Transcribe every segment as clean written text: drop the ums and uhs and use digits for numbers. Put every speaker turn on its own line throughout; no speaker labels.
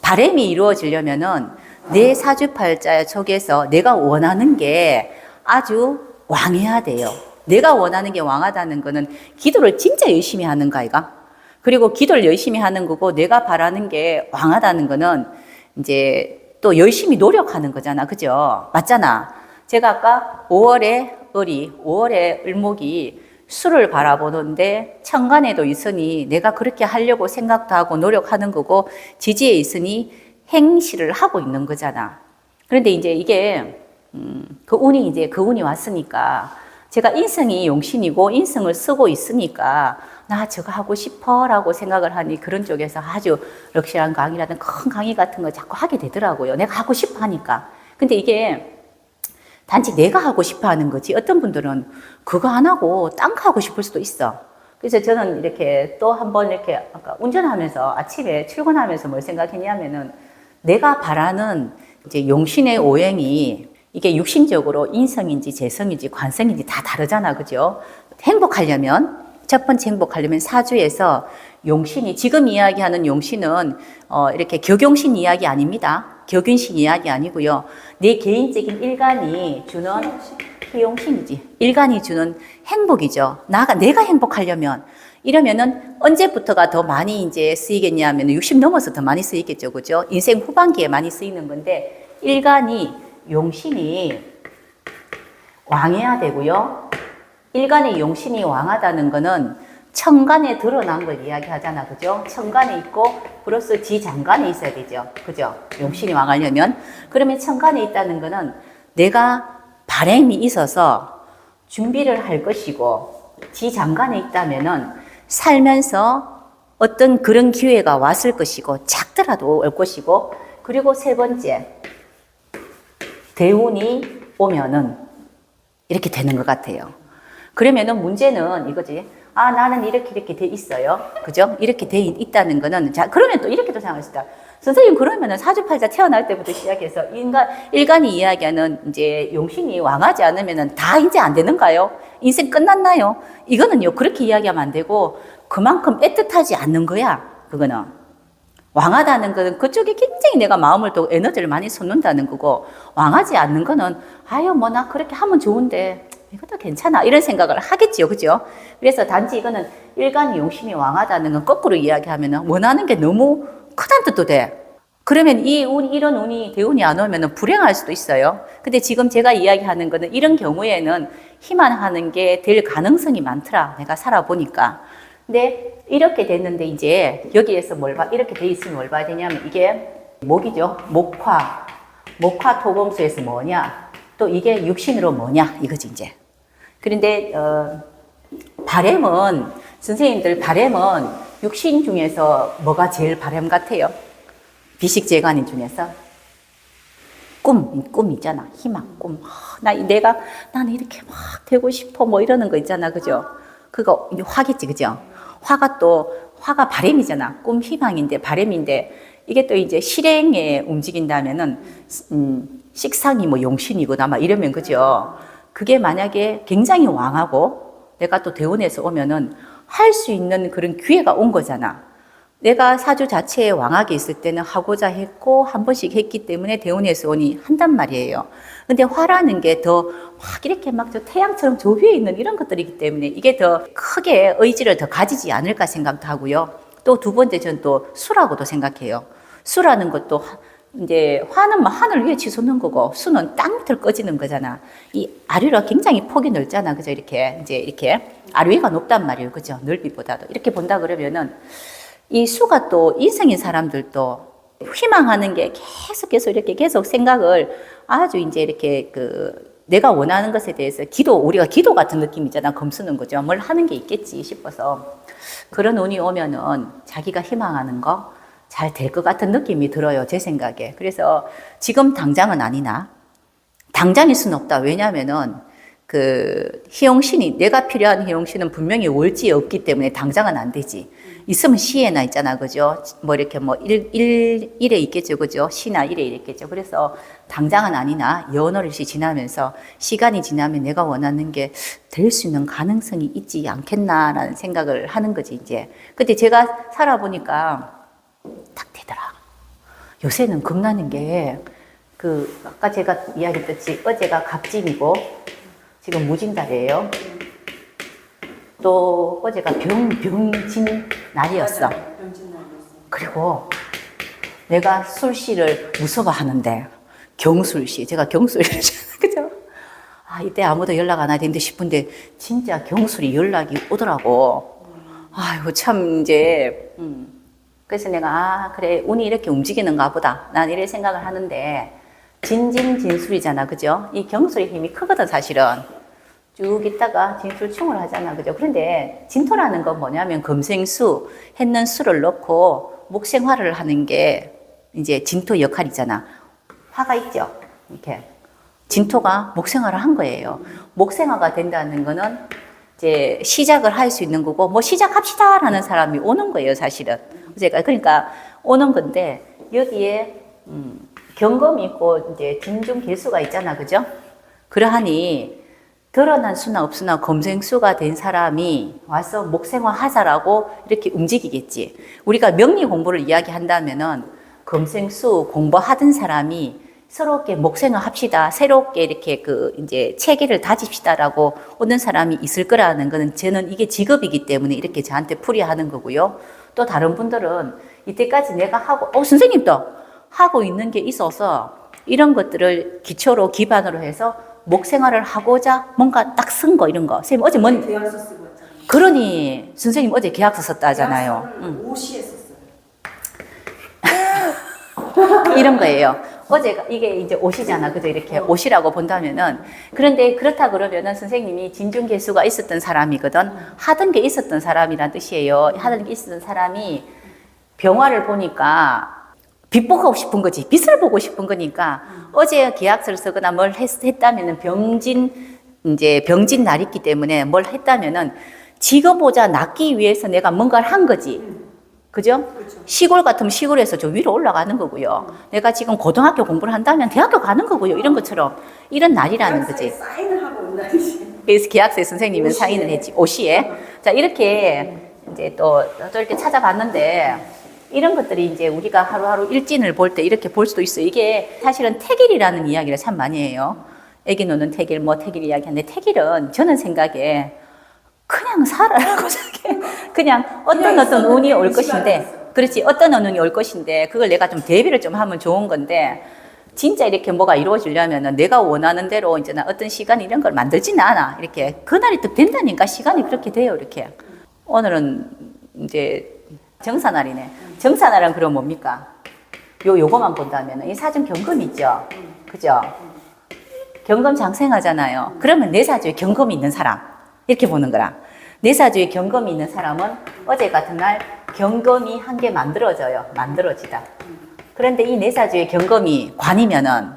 바람이 이루어지려면은 내 사주팔자 속에서 내가 원하는 게 아주 왕해야 돼요. 내가 원하는 게 왕하다는 거는 기도를 진짜 열심히 하는 거 아이가? 그리고 기도를 열심히 하는 거고 내가 바라는 게 왕하다는 거는 이제 또 열심히 노력하는 거잖아. 그죠? 맞잖아. 제가 아까 5월에 을이, 5월에 을목이 수를 바라보는데 천간에도 있으니 내가 그렇게 하려고 생각도 하고 노력하는 거고 지지에 있으니 행실을 하고 있는 거잖아. 그런데 이제 이게 그 운이 왔으니까 제가 인성이 용신이고 인성을 쓰고 있으니까 나 저거 하고 싶어 라고 생각을 하니 그런 쪽에서 아주 럭셔리한 강의라든 큰 강의 같은 거 자꾸 하게 되더라고요. 내가 하고 싶어 하니까. 근데 이게 단지 내가 하고 싶어 하는 거지 어떤 분들은 그거 안 하고 딴 거 하고 싶을 수도 있어. 그래서 저는 이렇게 또 한번 이렇게 아까 운전하면서 아침에 출근하면서 뭘 생각했냐면은 내가 바라는 이제 용신의 오행이 이게 육신적으로 인성인지 재성인지 관성인지 다 다르잖아. 그죠? 행복하려면 첫 번째 행복하려면 사주에서 용신이 지금 이야기하는 용신은 이렇게 격용신 이야기 아닙니다. 격윤신 이야기 아니고요. 내 개인적인 일간이 주는 희용신이지. 일간이 주는 행복이죠. 내가 행복하려면 이러면은 언제부터가 더 많이 이제 쓰이겠냐 하면 60 넘어서 더 많이 쓰이겠죠. 그죠? 인생 후반기에 많이 쓰이는 건데 일간이 용신이 왕해야 되고요. 일간의 용신이 왕하다는 거는 천간에 드러난 걸 이야기하잖아. 그죠? 천간에 있고 플러스 지장간에 있어야 되죠. 그죠? 용신이 왕하려면. 그러면 천간에 있다는 거는 내가 바람이 있어서 준비를 할 것이고 지장간에 있다면은 살면서 어떤 그런 기회가 왔을 것이고 작더라도 올 것이고 그리고 세 번째 대운이 오면은 이렇게 되는 것 같아요. 그러면은 문제는 이거지. 아, 나는 이렇게 돼 있어요. 그죠? 이렇게 돼 있다는 거는, 자, 그러면 또 이렇게도 생각할 수 있다. 선생님, 그러면은 사주팔자 태어날 때부터 시작해서 일간이 이야기하는 이제 용신이 왕하지 않으면은 다 이제 안 되는가요? 인생 끝났나요? 이거는요, 그렇게 이야기하면 안 되고, 그만큼 애틋하지 않는 거야. 그거는. 왕하다는 거는 그쪽에 굉장히 내가 마음을 또 에너지를 많이 쏟는다는 거고, 왕하지 않는 거는, 아유, 뭐 나 그렇게 하면 좋은데, 이것도 괜찮아. 이런 생각을 하겠지요. 그죠? 그래서 단지 이거는 일간이 용신이 왕하다는 건 거꾸로 이야기하면 원하는 게 너무 크다는 뜻도 돼. 그러면 이런 운이, 대운이 안 오면 불행할 수도 있어요. 근데 지금 제가 이야기하는 거는 이런 경우에는 희망하는 게 될 가능성이 많더라. 내가 살아보니까. 근데 이렇게 됐는데 이제 여기에서 이렇게 돼 있으면 뭘 봐야 되냐면 이게 목이죠. 목화 토금수에서 뭐냐. 또 이게 육신으로 뭐냐. 이거지 이제. 그런데 바람은 선생님들 바람은 육신 중에서 뭐가 제일 바람 같아요? 비식재간인 중에서 꿈 있잖아. 희망, 꿈. 나는 이렇게 막 되고 싶어 뭐 이러는 거 있잖아. 그죠? 그거 화겠지. 그죠? 화가 바람이잖아. 꿈, 희망인데 바람인데 이게 또 이제 실행에 움직인다면은 식상이 뭐 용신이고 막 이러면 그죠? 그게 만약에 굉장히 왕하고 내가 또 대운에서 오면은 할 수 있는 그런 기회가 온 거잖아. 내가 사주 자체에 왕하게 있을 때는 하고자 했고 한 번씩 했기 때문에 대운에서 오니 한단 말이에요. 근데 화라는 게 더 막 이렇게 막 저 태양처럼 저 위에 있는 이런 것들이기 때문에 이게 더 크게 의지를 더 가지지 않을까 생각도 하고요. 또 두 번째 전 또 수라고도 생각해요. 수라는 것도 이제 화는 막 하늘 위에 치솟는 거고 수는 땅 밑을 꺼지는 거잖아. 이 아류가 굉장히 폭이 넓잖아. 그죠? 이렇게 아류가 높단 말이에요. 그죠? 넓이보다도. 이렇게 본다 그러면은 이 수가 또 인성인 사람들도 희망하는 게 계속 이렇게 계속 생각을 아주 이제 이렇게 내가 원하는 것에 대해서 우리가 기도 같은 느낌이잖아. 검쓰는 거죠. 뭘 하는 게 있겠지 싶어서 그런 운이 오면은 자기가 희망하는 거 잘 될 것 같은 느낌이 들어요. 제 생각에. 그래서 지금 당장은 아니나 당장일 수는 없다. 왜냐하면은 희용신이 내가 필요한 희용신은 분명히 월지에 없기 때문에 당장은 안 되지. 있으면 시에나 있잖아. 그죠? 뭐 이렇게 일에 있겠죠. 그죠? 시나 일에 있겠죠. 그래서 당장은 아니나 연월일시 지나면서 시간이 지나면 내가 원하는 게 될 수 있는 가능성이 있지 않겠나라는 생각을 하는 거지, 이제. 근데 제가 살아보니까 딱 되더라. 요새는 겁나는 게, 아까 제가 이야기했듯이 어제가 갑진이고, 지금 무진달이에요. 또 어제가 병진 날이었어. 그리고 내가 술씨를 무서워하는데, 경술씨, 제가 경술이잖아요. 그죠? 아, 이때 아무도 연락 안 해야 되는데 싶은데, 진짜 경술이 연락이 오더라고. 아이고, 참, 이제, 그래서 내가, 그래, 운이 이렇게 움직이는가 보다. 난 이래 생각을 하는데, 진진진술이잖아. 그죠? 이 경술의 힘이 크거든, 사실은. 쭉 있다가 진술충을 하잖아. 그죠? 그런데 진토라는 건 뭐냐면 금생수, 했는 수를 넣고 목생화를 하는 게 이제 진토 역할이잖아. 화가 있죠? 이렇게. 진토가 목생화를 한 거예요. 목생화가 된다는 거는 이제 시작을 할 수 있는 거고, 뭐 시작합시다 라는 사람이 오는 거예요, 사실은. 그러니까 오는 건데, 여기에, 경검이 있고, 이제 진중계수가 있잖아. 그죠? 그러하니, 드러난 수나 없으나 검생수가 된 사람이 와서 목생화 하자라고 이렇게 움직이겠지. 우리가 명리 공부를 이야기한다면은 검생수 공부하던 사람이 새롭게 목생화 합시다. 새롭게 이렇게 이제 체계를 다집시다라고 오는 사람이 있을 거라는 거는 저는 이게 직업이기 때문에 이렇게 저한테 풀이하는 거고요. 또 다른 분들은 이때까지 내가 하고, 선생님도 하고 있는 게 있어서 이런 것들을 기초로 기반으로 해서 목생활을 하고자 뭔가 딱 쓴 거 이런 거. 선생님 어제
계약서 쓰고 했잖아요.
그러니 선생님 어제 계약서 썼다 하잖아요.
오시에 썼어요.
이런 거예요. 어제가 이게 이제 옷이잖아. 그죠? 이렇게 옷이라고 본다면은. 그런데 그렇다 그러면은 선생님이 진중계수가 있었던 사람이거든. 하던 게 있었던 사람이란 뜻이에요. 하던 게 있었던 사람이 병화를 보니까 빛 보고 싶은 거지. 빛을 보고 싶은 거니까 어제 계약서를 쓰거나 뭘 했다면은 병진 날이 있기 때문에 뭘 했다면은 지금보다 낫기 위해서 내가 뭔가를 한 거지. 그죠?
그렇죠.
시골 같으면 시골에서 저 위로 올라가는 거고요. 내가 지금 고등학교 공부를 한다면 대학교 가는 거고요. 이런 것처럼. 이런 날이라는 거지.
사인을 하고 온 날이지.
그래서 계약서에 선생님은 사인을 했지. 오시에. 자, 이렇게 이제 또 이렇게 찾아봤는데 이런 것들이 이제 우리가 하루하루 일진을 볼 때 이렇게 볼 수도 있어요. 이게 사실은 태길이라는 이야기를 참 많이 해요. 애기 노는 태길, 뭐 태길 이야기 하는데 태길은 저는 생각에 그냥 살아라고 생각해. 그냥 어떤 운이 올 것인데, 그렇지. 어떤 운이 올 것인데, 그걸 내가 좀 대비를 좀 하면 좋은 건데, 진짜 이렇게 뭐가 이루어지려면은 내가 원하는 대로 이제 나 어떤 시간 이런 걸 만들지는 않아. 이렇게. 그날이 또 된다니까 시간이 그렇게 돼요. 이렇게. 오늘은 이제 정사날이네. 정사날은 그럼 뭡니까? 요거만 본다면 이 사중 경금이 있죠. 그죠? 경금 장생하잖아요. 그러면 내 사주에 경금이 있는 사람. 이렇게 보는 거라. 내 사주에 경금이 있는 사람은 어제 같은 날 경금이 한 개 만들어져요. 만들어지다. 그런데 이 내 사주에 경금이 관이면은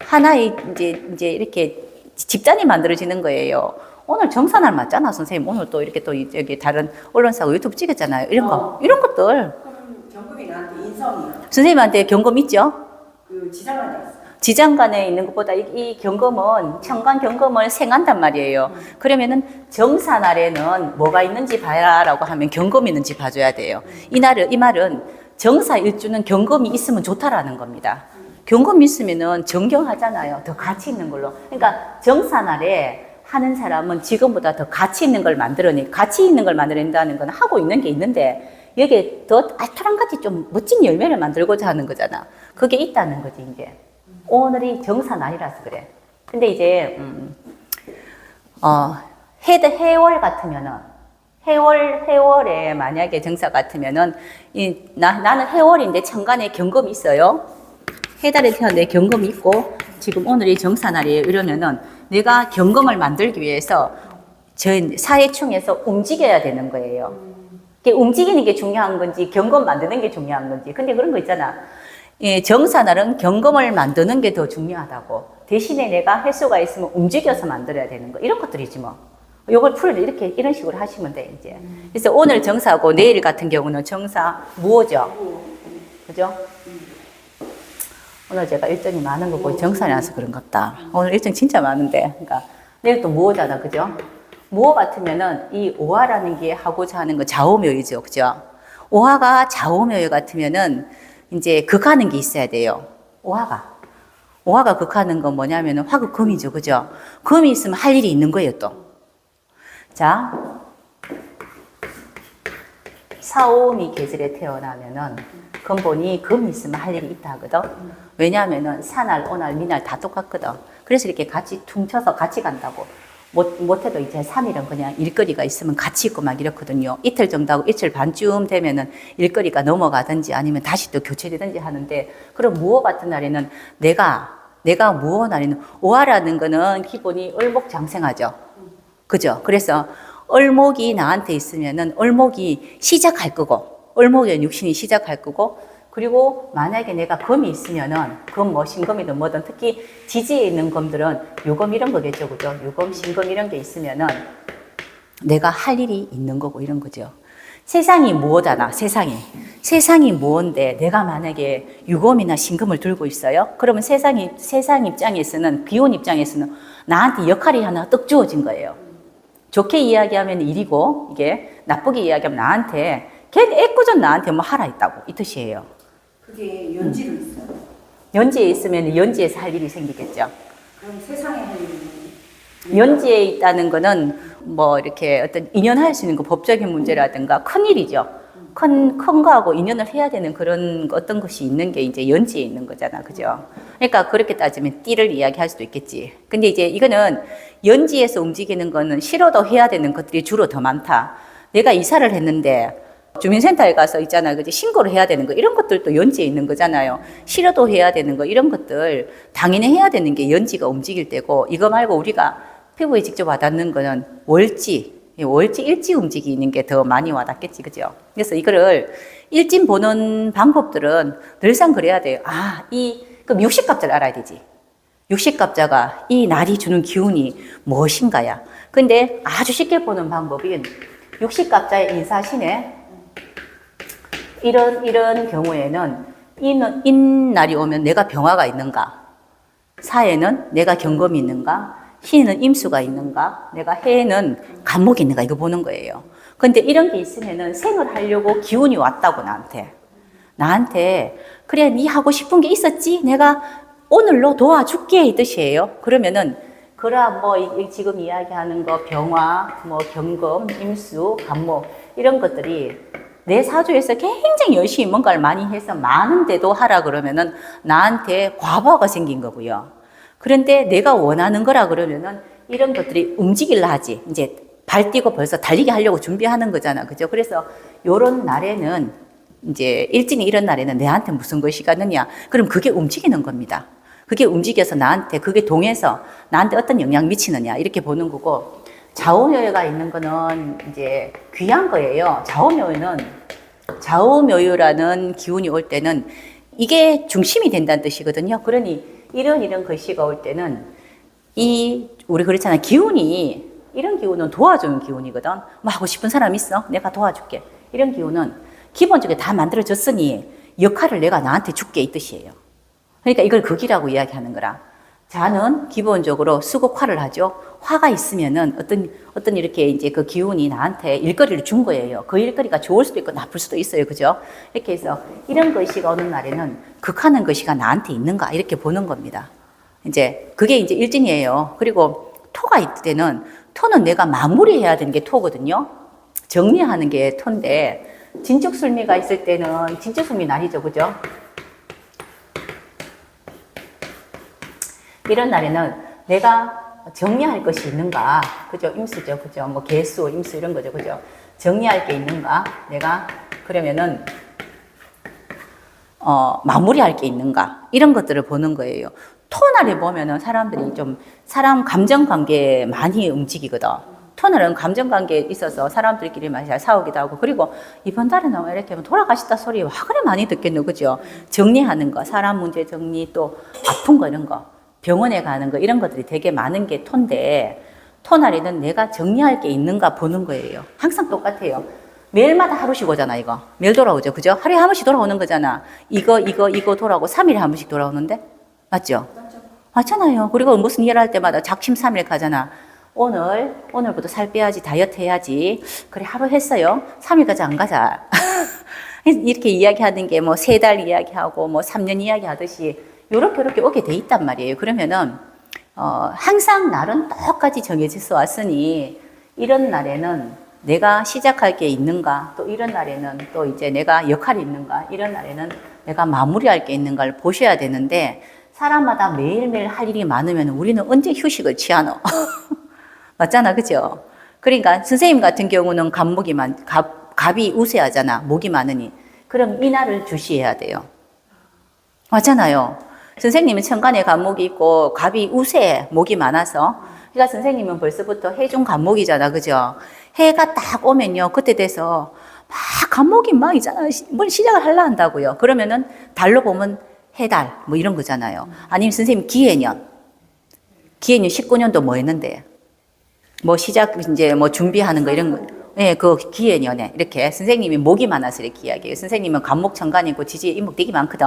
하나의 이제 이렇게 집단이 만들어지는 거예요. 오늘 정사날 맞잖아, 선생님. 오늘 또 이렇게 또 여기 다른 언론사고 유튜브 찍었잖아요. 이런 거, 이런 것들.
그럼 경금이 나한테 인성이야.
선생님한테 경금 있죠?
그 지장간에 있어.
지장간에 있는 것보다 이 경금은 천간 경금을 생한단 말이에요. 그러면은 정사날에는 뭐가 있는지 봐라라고 하면 경금이 있는지 봐줘야 돼요. 이 말은 정사 일주는 경금이 있으면 좋다라는 겁니다. 경금이 있으면은 정경하잖아요. 더 가치 있는 걸로. 그러니까 정사날에 하는 사람은 지금보다 더 가치 있는 걸 가치 있는 걸 만들어낸다는 건 하고 있는 게 있는데 여기에 더 알토란같이 좀 멋진 열매를 만들고자 하는 거잖아. 그게 있다는 거지, 이제. 오늘이 정사날이라서 그래. 근데 이제, 해월 같으면은, 해월에 만약에 정사 같으면은, 나는 해월인데 천간에 경금이 있어요. 해달에 태어난 내 경금이 있고, 지금 오늘이 정사날이에요. 이러면은, 내가 경금을 만들기 위해서, 사회충에서 움직여야 되는 거예요. 움직이는 게 중요한 건지, 경금 만드는 게 중요한 건지. 근데 그런 거 있잖아. 정사날은 경금을 만드는 게 더 중요하다고. 대신에 내가 횟수가 있으면 움직여서 만들어야 되는 거. 이런 것들이지 뭐. 요걸 이런 식으로 하시면 돼, 이제. 그래서 오늘 정사고 내일 같은 경우는 정사 무오죠. 그죠? 오늘 제가 일정이 많은 거 보니 정사라서 그런갑다. 오늘 일정 진짜 많은데. 그러니까 내일 또 무오잖아. 그죠? 무오 같으면은 이 오화라는 게 하고자 하는 거 좌우묘이죠. 그죠? 오화가 좌우묘 같으면은 이제 극하는 게 있어야 돼요. 오화가. 오화가 극하는 건 뭐냐면 화극 금이죠. 그죠? 금이 있으면 할 일이 있는 거예요, 또. 자, 사오미 계절에 태어나면은 근본이 금이 있으면 할 일이 있다 하거든. 왜냐하면은 사날, 오날, 미날 다 똑같거든. 그래서 이렇게 같이 퉁쳐서 같이 간다고. 못해도 이제 3일은 그냥 일거리가 있으면 같이 있고 막 이렇거든요. 이틀 정도 하고 이틀 반쯤 되면은 일거리가 넘어가든지 아니면 다시 또 교체되든지 하는데, 그럼 무호 같은 날에는 내가 무호 날에는 오화라는 거는 기본이 을목장생하죠. 그죠? 그래서 을목이 나한테 있으면은 을목이 시작할 거고, 을목의 육신이 시작할 거고, 그리고 만약에 내가 금이 있으면은 금 뭐 신금이든 뭐든 특히 지지에 있는 금들은 유금 이런 거겠죠. 그죠? 유금, 신금 이런 게 있으면은 내가 할 일이 있는 거고 이런 거죠. 세상이 무엇하나, 세상이 무엇인데 내가 만약에 유금이나 신금을 들고 있어요? 그러면 세상 입장에서는, 기온 입장에서는 나한테 역할이 하나 떡 주어진 거예요. 좋게 이야기하면 일이고, 이게 나쁘게 이야기하면 나한테, 걔 애꿎은 나한테 뭐 하라 했다고, 이 뜻이에요.
그게 연지로 있어요.
연지에 있으면 연지에서 할 일이 생기겠죠.
그럼 세상에 할 일이
연지에 있다는 거는 뭐 이렇게 어떤 인연할 수 있는 그 법적인 문제라든가 큰 일이죠. 큰 거하고 인연을 해야 되는 그런 어떤 것이 있는 게 이제 연지에 있는 거잖아. 그죠? 그러니까 그렇게 따지면 띠를 이야기할 수도 있겠지. 근데 이제 이거는 연지에서 움직이는 거는 싫어도 해야 되는 것들이 주로 더 많다. 내가 이사를 했는데 주민센터에 가서 있잖아요. 그지? 신고를 해야 되는 거. 이런 것들도 연지에 있는 거잖아요. 싫어도 해야 되는 거. 이런 것들 당연히 해야 되는 게 연지가 움직일 때고, 이거 말고 우리가 피부에 직접 와닿는 거는 월지, 일지 움직이는 게 더 많이 와닿겠지. 그죠? 그래서 이거를 일진 보는 방법들은 늘상 그래야 돼요. 그럼 육식갑자를 알아야 되지. 육식갑자가 이 날이 주는 기운이 무엇인가야. 근데 아주 쉽게 보는 방법인 육식갑자의 인사신에 이런 경우에는 인날이 오면 내가 병화가 있는가, 사에는 내가 경금이 있는가, 희는 임수가 있는가, 내가 해에는 간목이 있는가, 이거 보는 거예요. 근데 이런 게 있으면은 생을 하려고 기운이 왔다고, 나한테 그래, 네 하고 싶은 게 있었지? 내가 오늘로 도와줄게, 이 뜻이에요. 그러면은 뭐 지금 이야기하는 거 병화, 뭐 경금, 임수, 간목 이런 것들이 내 사주에서 굉장히 열심히 뭔가를 많이 해서 많은데도 하라 그러면은 나한테 과부하가 생긴 거고요. 그런데 내가 원하는 거라 그러면은 이런 것들이 움직일라 하지. 이제 발 띄고 벌써 달리기 하려고 준비하는 거잖아. 그죠? 그래서 요런 날에는 이제 일진이 이런 날에는 내한테 무슨 것이 가느냐. 그럼 그게 움직이는 겁니다. 그게 움직여서 나한테, 그게 동해서 나한테 어떤 영향 미치느냐. 이렇게 보는 거고, 좌우묘유가 있는 거는 이제 귀한 거예요. 좌우묘유라는 기운이 올 때는 이게 중심이 된다는 뜻이거든요. 그러니 이런 글씨가 올 때는 우리 그렇잖아요. 기운이, 이런 기운은 도와주는 기운이거든. 뭐 하고 싶은 사람 있어? 내가 도와줄게. 이런 기운은 기본적으로 다 만들어졌으니 역할을 내가 나한테 줄게, 이 뜻이에요. 그러니까 이걸 극이라고 이야기하는 거라. 자는 기본적으로 수국화를 하죠. 화가 있으면은 어떤 이렇게 이제 그 기운이 나한테 일거리를 준 거예요. 그 일거리가 좋을 수도 있고 나쁠 수도 있어요. 그죠? 이렇게 해서 이런 것이가 오는 날에는 극하는 것이가 나한테 있는가 이렇게 보는 겁니다. 이제 그게 이제 일진이에요. 그리고 토가 있을 때는 토는 내가 마무리해야 되는 게 토거든요. 정리하는 게 토인데 진축술미가 있을 때는 진축술미 날이죠. 그죠? 이런 날에는 내가 정리할 것이 있는가, 그죠? 임수죠, 그죠? 뭐 개수, 임수 이런 거죠, 그죠? 정리할 게 있는가, 내가 그러면은 마무리할 게 있는가 이런 것들을 보는 거예요. 토날에 보면은 사람들이 좀 사람 감정 관계에 많이 움직이거든. 토날은 감정 관계에 있어서 사람들끼리 많이 잘 싸우기도 하고, 그리고 이번 달에는 이렇게 하면 돌아가시다 소리 와 그래 많이 듣겠노, 그죠? 정리하는 거, 사람 문제 정리, 또 아픈 거 이런 거. 병원에 가는 거 이런 것들이 되게 많은 게 토인데, 토날에는 내가 정리할 게 있는가 보는 거예요. 항상 똑같아요. 매일마다 하루씩 오잖아. 이거 매일 돌아오죠, 그죠? 하루에 한 번씩 돌아오는 거잖아. 이거 돌아오고 3일에 한 번씩 돌아오는데 맞죠? 맞잖아요. 그리고 무슨 일 할 때마다 작심 3일 가잖아. 오늘부터 살 빼야지, 다이어트 해야지. 그래 하루 했어요. 3일까지 안 가자. 이렇게 이야기하는 게 뭐 3달 이야기하고 뭐 3년 이야기하듯이 요렇게 오게 돼 있단 말이에요. 그러면은 항상 날은 똑같이 정해져서 왔으니 이런 날에는 내가 시작할 게 있는가, 또 이런 날에는 또 이제 내가 역할이 있는가, 이런 날에는 내가 마무리할 게 있는가를 보셔야 되는데 사람마다 매일매일 할 일이 많으면 우리는 언제 휴식을 취하노? 맞잖아, 그죠? 그러니까 선생님 같은 경우는 갑이 우세하잖아. 목이 많으니. 그럼 이 날을 주시해야 돼요. 맞잖아요. 선생님은 천간에 간목이 있고 갑이 우세해. 목이 많아서. 그러니까 선생님은 벌써부터 해중 간목이잖아. 그죠? 해가 딱 오면요. 그때 돼서 막 간목이 막 있잖아. 뭘 시작을 하려 한다고요. 그러면은 달로 보면 해달 뭐 이런 거잖아요. 아니면 선생님 기해년 19년도 뭐 했는데? 뭐 시작 이제 뭐 준비하는 거 이런 거. 네, 그 기해년에 이렇게 선생님이 목이 많아서 이렇게 이야기해요. 선생님은 간목천간이고 지지에 인목 되게 많거든.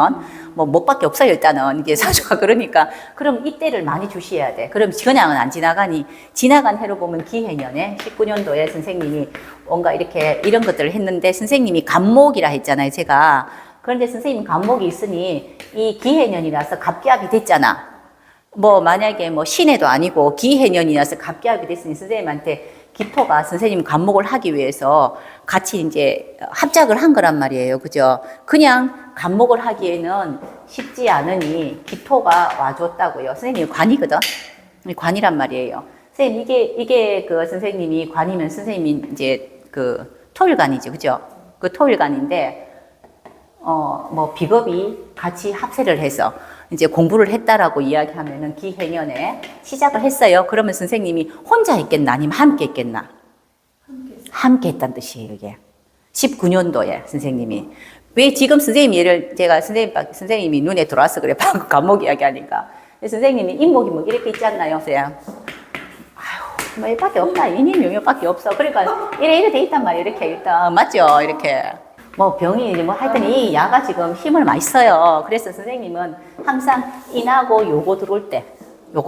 뭐 목밖에 없어요 일단은 이게 사주가. 그러니까 그럼 이때를 많이 주시해야 돼. 그럼 그냥은 안 지나가니 지나간 해로 보면 기해년에 19년도에 선생님이 뭔가 이렇게 이런 것들을 했는데 선생님이 간목이라 했잖아요 제가. 그런데 선생님 간목이 있으니 이 기해년이라서 갑기합이 됐잖아. 뭐 만약에 뭐 신해도 아니고 기해년이라서 갑기합이 됐으니 선생님한테 기토가 선생님 간목을 하기 위해서 같이 이제 합작을 한 거란 말이에요. 그죠? 그냥 간목을 하기에는 쉽지 않으니 기토가 와줬다고요. 선생님이 관이거든? 관이란 말이에요. 선생님, 이게 그 선생님이 관이면 선생님이 이제 그 토일관이죠. 그죠? 그 토일관인데, 뭐 비겁이 같이 합세를 해서 이제 공부를 했다라고 이야기하면은 기해년에 시작을 했어요. 그러면 선생님이 혼자 했겠나 아니면 함께 했겠나? 함께 했다는 뜻이에요, 이게. 19년도에 선생님이. 왜 지금 선생님 예를 제가 선생님이 눈에 들어와서 그래. 방금 간목 이야기 하니까. 선생님이 인목이 뭐 이렇게 있지 않나요, 선생님? 아휴, 뭐 이밖에 없다. 인인 용역밖에 없어. 그러니까 이래 돼 있단 말이에요. 이렇게 일단 맞죠? 이렇게. 뭐 병이 뭐 하여튼 이 야가 지금 힘을 많이 써요. 그래서 선생님은 항상 인하고 요거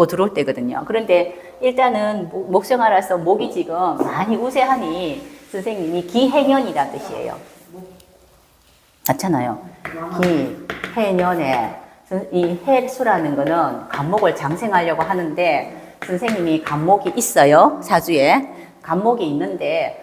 들어올 때거든요. 그런데 일단은 목생활에서 목이 지금 많이 우세하니 선생님이 기해년이라는 뜻이에요. 맞잖아요. 기해년에 이 해수라는 거는 간목을 장생하려고 하는데 선생님이 간목이 있어요. 사주에. 간목이 있는데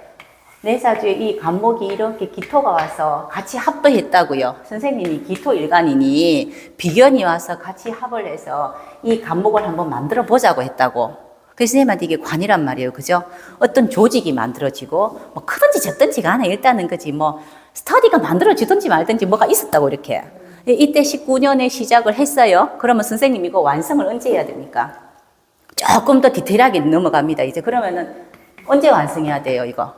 내 사주에 이 간목이 이렇게 기토가 와서 같이 합도했다고요. 선생님이 기토 일간이니 비견이 와서 같이 합을 해서 이 간목을 한번 만들어 보자고 했다고. 그래서 선생님한테 이게 관이란 말이에요. 그죠? 어떤 조직이 만들어지고 뭐 크든지 작든지 간에 일단은 그지 뭐 스터디가 만들어지든지 말든지 뭐가 있었다고 이렇게. 이때 19년에 시작을 했어요. 그러면 선생님 이거 완성을 언제 해야 됩니까? 조금 더 디테일하게 넘어갑니다. 이제 그러면은 언제 완성해야 돼요, 이거?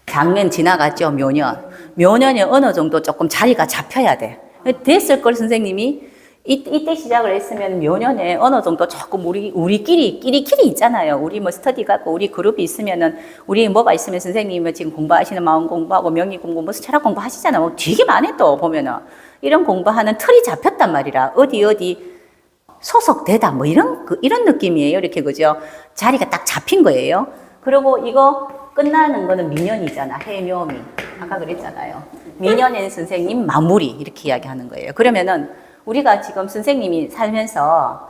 작년 지나갔죠, 묘년. 묘년에 어느 정도 조금 자리가 잡혀야 돼. 됐을 걸 선생님이 이때 시작을 했으면 묘년에 어느 정도 조금 끼리 있잖아요. 우리 뭐 스터디 갖고 우리 그룹이 있으면은 우리 뭐가 있으면 선생님은 지금 공부하시는 마음 공부하고 명리 공부 무슨 철학 공부 하시잖아요. 되게 많이 또 보면은 이런 공부하는 틀이 잡혔단 말이라 어디 소속되다 뭐 이런 느낌이에요. 이렇게 그죠? 자리가 딱 잡힌 거예요. 그리고 이거 끝나는 거는 미년이잖아. 해묘미. 아까 그랬잖아요. 미년에는 선생님 마무리 이렇게 이야기하는 거예요. 그러면은 우리가 지금 선생님이 살면서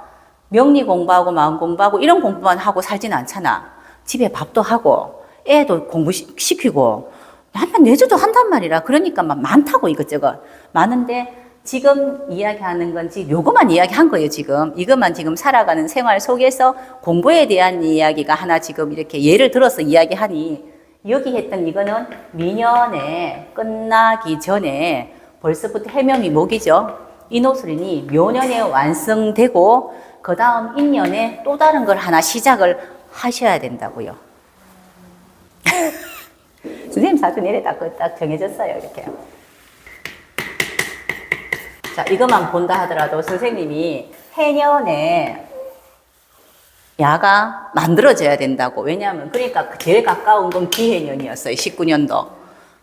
명리 공부하고 마음 공부하고 이런 공부만 하고 살지는 않잖아. 집에 밥도 하고 애도 공부시키고 한번 내줘도 한단 말이라. 그러니까 막 많다고 이것저것. 많은데 지금 이야기하는 건지 요것만 이야기한 거예요. 지금 이것만 지금 살아가는 생활 속에서 공부에 대한 이야기가 하나 지금 이렇게 예를 들어서 이야기하니 여기 했던 이거는 미년에 끝나기 전에 벌써부터 해명이 목이죠. 인호술이니 묘년에 완성되고 그 다음 인년에 또 다른 걸 하나 시작을 하셔야 된다고요. 선생님 사주 내래 딱 정해졌어요. 이렇게. 자, 이것만 본다 하더라도 선생님이 해년에 야가 만들어져야 된다고. 왜냐하면 그러니까 제일 가까운 건 기해년이었어요. 19년도.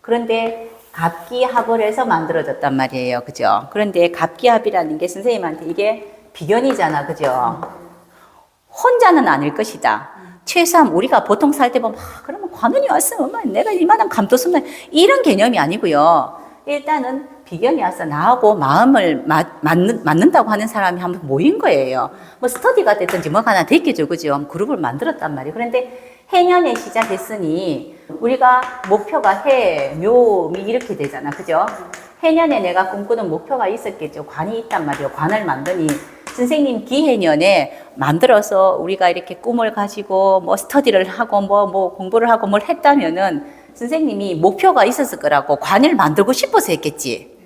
그런데 갑기합을 해서 만들어졌단 말이에요. 그죠? 그런데 갑기합이라는 게 선생님한테 이게 비견이잖아. 그죠? 혼자는 아닐 것이다. 최소한 우리가 보통 살 때 보면 그러면 관원이 왔으면 엄마 내가 이만한 감도 쓰면 이런 개념이 아니고요. 일단은 비견이 와서 나하고 마음을 맞는다고 하는 사람이 한번 모인 거예요. 뭐 스터디가 됐든지 뭐가 하나 됐겠죠. 그죠? 그룹을 만들었단 말이에요. 그런데 해년에 시작했으니 우리가 목표가 해, 묘, 미 이렇게 되잖아. 그죠? 해년에 내가 꿈꾸는 목표가 있었겠죠. 관이 있단 말이에요. 관을 만드니 선생님 기해년에 만들어서 우리가 이렇게 꿈을 가지고 뭐 스터디를 하고 뭐 공부를 하고 뭘 했다면은 선생님이 목표가 있었을 거라고 관을 만들고 싶어서 했겠지.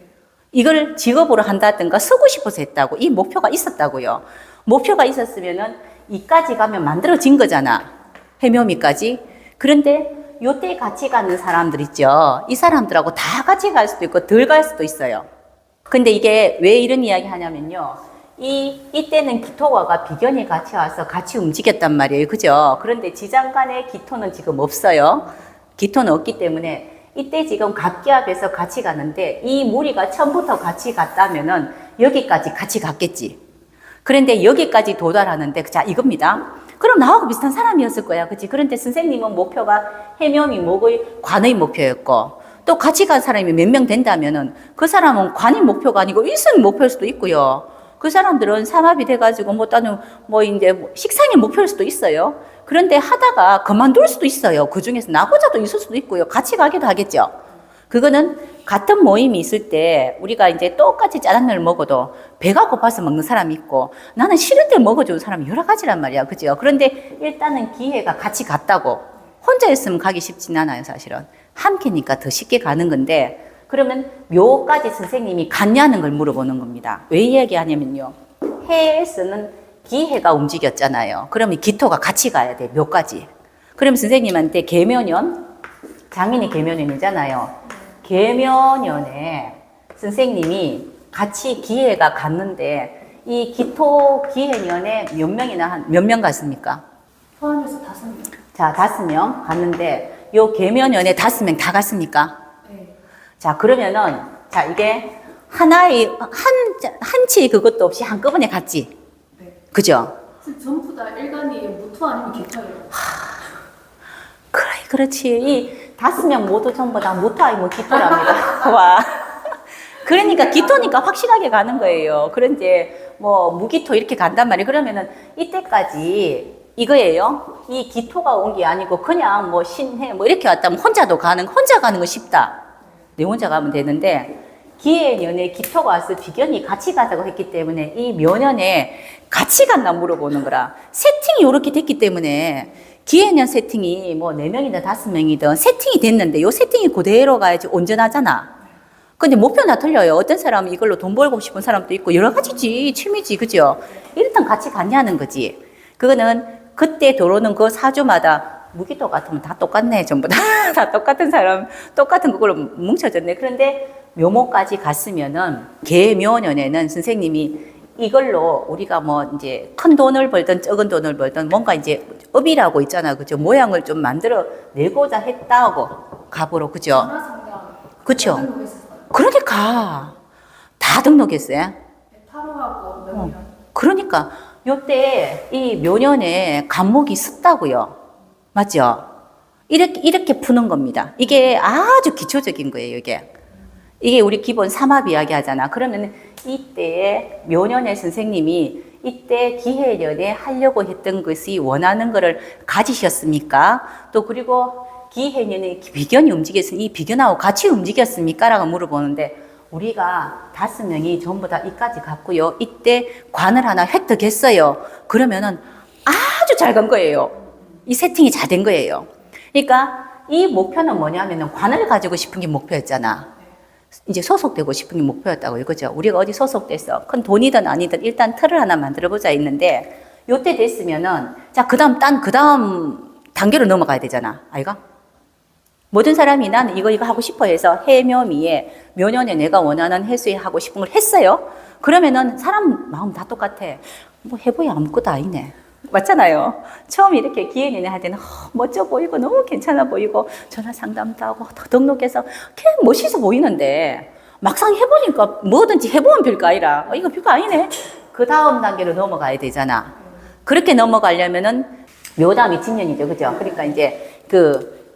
이걸 직업으로 한다든가 쓰고 싶어서 했다고. 이 목표가 있었다고요. 목표가 있었으면은 이까지 가면 만들어진 거잖아. 해묘미까지. 그런데 요때 같이 가는 사람들 있죠. 이 사람들하고 다 같이 갈 수도 있고 덜 갈 수도 있어요. 근데 이게 왜 이런 이야기 하냐면요. 이때는 기토와가 비견이 같이 와서 같이 움직였단 말이에요. 그죠? 그런데 지장간의 기토는 지금 없어요. 기토는 없기 때문에 이때 지금 갑기압에서 같이 가는데 이 무리가 처음부터 같이 갔다면은 여기까지 같이 갔겠지. 그런데 여기까지 도달하는데 자 이겁니다. 그럼 나하고 비슷한 사람이었을 거야. 그치? 그런데 선생님은 목표가 해묘미 목의 관의 목표였고 또 같이 간 사람이 몇 명 된다면은 그 사람은 관이 목표가 아니고 일성이 목표일 수도 있고요. 그 사람들은 삼합이 돼가지고 이제 식상의 목표일 수도 있어요. 그런데 하다가 그만둘 수도 있어요. 그 중에서 나고자도 있을 수도 있고요. 같이 가기도 하겠죠. 그거는 같은 모임이 있을 때 우리가 이제 똑같이 짜장면을 먹어도 배가 고파서 먹는 사람이 있고 나는 싫을 때 먹어주는 사람이 여러 가지란 말이야. 그죠? 그런데 일단은 기회가 같이 갔다고 혼자였으면 가기 쉽진 않아요. 사실은. 함께니까 더 쉽게 가는 건데 그러면 묘까지 선생님이 갔냐는 걸 물어보는 겁니다. 왜 이야기하냐면요. 해에서는 기해가 움직였잖아요. 그러면 기토가 같이 가야 돼. 묘까지. 그럼 선생님한테 계묘년, 장인이 계묘년이잖아요. 계묘년에 선생님이 같이 기해가 갔는데 이 기토 기해년에 몇 명 갔습니까?
포함해서 5명.
자, 5명 갔는데 요 계묘년에 5명 다 갔습니까?
네.
자, 그러면은, 자, 이게 하나의, 한치 그것도 없이 한꺼번에 갔지?
네.
그죠?
전부 다 일간이 무토 아니면 기토예요.
그래, 그렇지. 이 5명 모두 전부 다 무토 아니면 기토랍니다. 와. 그러니까 기토니까 확실하게 가는 거예요. 그런데 뭐 무기토 이렇게 간단 말이에요. 그러면은 이때까지 이거예요. 이 기토가 온 게 아니고 그냥 뭐 신해 뭐 이렇게 왔다면 혼자 가는 거 쉽다. 내 혼자 가면 되는데 기해년에 기토가 와서 비견이 같이 가자고 했기 때문에 이 묘년에 같이 갔나 물어보는 거라. 세팅이 이렇게 됐기 때문에 기해년 세팅이 뭐 4명이든 5명이든 세팅이 됐는데 요 세팅이 그대로 가야지 온전하잖아. 근데 목표는 다 틀려요. 어떤 사람은 이걸로 돈 벌고 싶은 사람도 있고 여러 가지지. 취미지. 그죠? 일단 같이 갔냐는 거지. 그거는 그때 들어오는 그 사주마다 무기토 같으면 다 똑같네. 전부 다. 다 똑같은 사람, 똑같은 그걸로 뭉쳐졌네. 그런데 묘목까지 갔으면은 계묘년에는 선생님이 이걸로 우리가 뭐 이제 큰 돈을 벌든 적은 돈을 벌든 뭔가 이제 업이라고 있잖아. 그죠? 모양을 좀 만들어 내고자 했다고 갑으로. 그죠?
전화상담.
그쵸?
등록했었어요.
그러니까 다 등록했어요.
네, 타로하고 명이랑.
그러니까 요때 이 묘년에 간목이 습다고요. 맞죠? 이렇게 푸는 겁니다. 이게 아주 기초적인 거예요, 이게. 이게 우리 기본 삼합 이야기 하잖아. 그러면 이때에 묘년의 선생님이 이때 기해년에 하려고 했던 것이 원하는 거를 가지셨습니까? 또 그리고 기해년에 비견이 움직였으니 이 비견하고 같이 움직였습니까? 라고 물어보는데 우리가 5명이 전부 다 이까지 갔고요. 이때 관을 하나 획득했어요. 그러면은 아주 잘 간 거예요. 이 세팅이 잘 된 거예요. 그러니까 이 목표는 뭐냐면은 관을 가지고 싶은 게 목표였잖아. 이제 소속되고 싶은 게 목표였다고 이거죠. 우리가 어디 소속됐어. 큰 돈이든 아니든 일단 틀을 하나 만들어 보자 있는데 요때 됐으면은 자, 그 다음 단계로 넘어가야 되잖아. 아이가? 모든 사람이 나는 이거 하고 싶어 해서 해묘미에 묘년에 내가 원하는 해수에 하고 싶은 걸 했어요. 그러면은 사람 마음 다 똑같아. 뭐 해보야 아무것도 아니네. 맞잖아요. 처음 이렇게 기회내내 할 때는 멋져 보이고 너무 괜찮아 보이고 전화 상담도 하고 등록해서 그냥 멋있어 보이는데 막상 해보니까 뭐든지 해보면 별거 아니라 이거 별거 아니네. 그 다음 단계로 넘어가야 되잖아. 그렇게 넘어가려면은 묘 다음이 진년이죠. 그죠? 그러니까 이제 그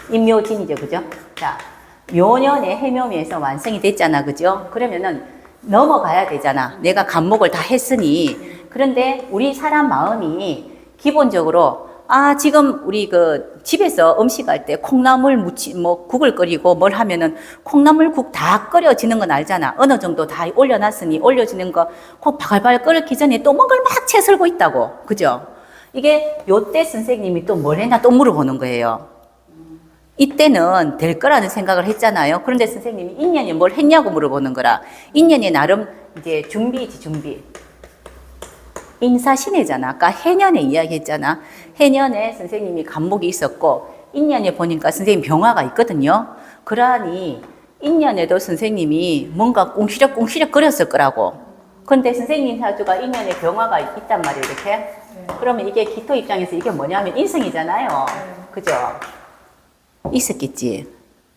인묘진이죠. 그죠? 자, 묘년에 해묘미에서 완성이 됐잖아. 그죠? 그러면은 넘어가야 되잖아. 내가 간목을 다 했으니. 그런데 우리 사람 마음이 기본적으로 지금 우리 그 집에서 음식할 때 콩나물 국을 끓이고 뭘 하면은 콩나물국 다 끓여지는 건 알잖아. 어느 정도 다 올려놨으니 올려지는 거 콩 바글바글 끓기 전에 또 뭔가를 막 채 썰고 있다고. 그죠? 이게 요때 선생님이 또 뭘 했나 또 물어보는 거예요. 이때는 될 거라는 생각을 했잖아요. 그런데 선생님이 인년이 뭘 했냐고 물어보는 거라. 인년이 나름 이제 준비. 인사신해잖아. 아까 해년에 이야기했잖아. 해년에 선생님이 간목이 있었고 인년에 보니까 선생님 병화가 있거든요. 그러니 인년에도 선생님이 뭔가 꽁시럭꽁시럭 거렸을 거라고. 그런데 선생님 사주가 인년에 병화가 있단 말이에요. 이렇게.
네.
그러면 이게 기토 입장에서 이게 뭐냐면 인성이잖아요. 그죠? 있었겠지.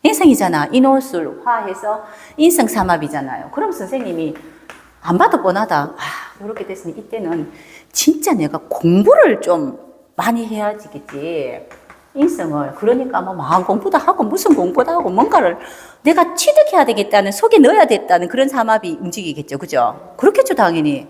인성이잖아. 인호술 화해서 인성삼합이잖아요. 그럼 선생님이 안 봐도 뻔하다. 이렇게 됐으니 이때는 진짜 내가 공부를 좀 많이 해야지겠지. 인성을. 그러니까 뭐 마음 공부도 하고 무슨 공부도 하고 뭔가를 내가 취득해야 되겠다는 속에 넣어야 됐다는 그런 삼합이 움직이겠죠. 그죠? 그렇겠죠. 당연히.